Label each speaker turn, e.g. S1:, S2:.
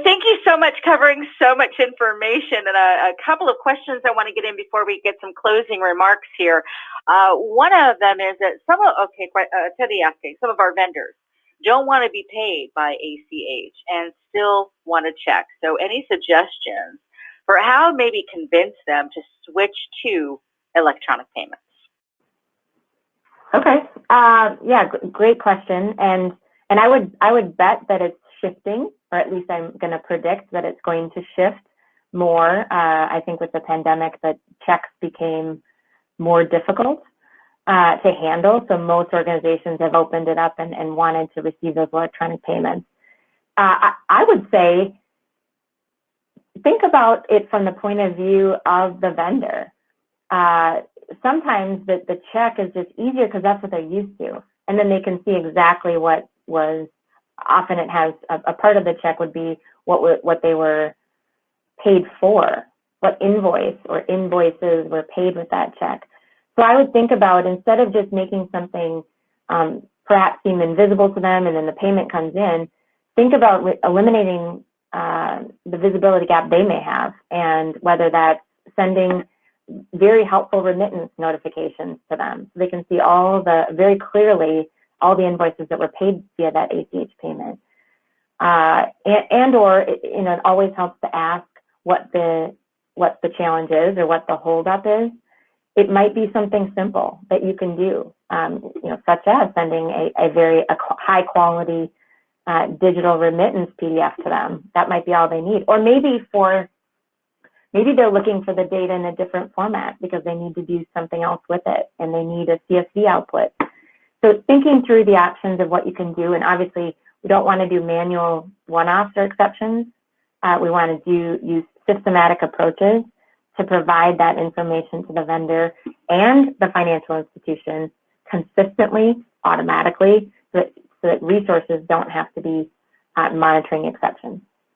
S1: thank you so much, covering so much information, and a couple of questions I want to get in before we get some closing remarks here. One of them is that some of our vendors don't want to be paid by ACH and still want to check. So any suggestions for how maybe convince them to switch to electronic payments?
S2: Okay, yeah, great question, and I would bet that it's shifting, or at least I'm going to predict that it's going to shift more. I think with the pandemic, that checks became more difficult to handle, so most organizations have opened it up and wanted to receive those electronic payments. I would say, think about it from the point of view of the vendor. Sometimes the check is just easier because that's what they're used to, and then they can see exactly what was. Often it has a part of the check would be what they were paid for, what invoice or invoices were paid with that check. So I would think about, instead of just making something perhaps seem invisible to them and then the payment comes in, think about eliminating the visibility gap they may have, and whether that's sending very helpful remittance notifications to them so they can see very clearly all the invoices that were paid via that ACH payment. Or it always helps to ask what the challenge is or what the holdup is. It might be something simple that you can do, such as sending a very high quality digital remittance PDF to them. That might be all they need. Or maybe they're looking for the data in a different format because they need to do something else with it and they need a CSV output. So thinking through the options of what you can do, and obviously we don't want to do manual one-offs or exceptions. We want to use systematic approaches to provide that information to the vendor and the financial institution consistently, automatically, so that resources don't have to be monitoring exceptions.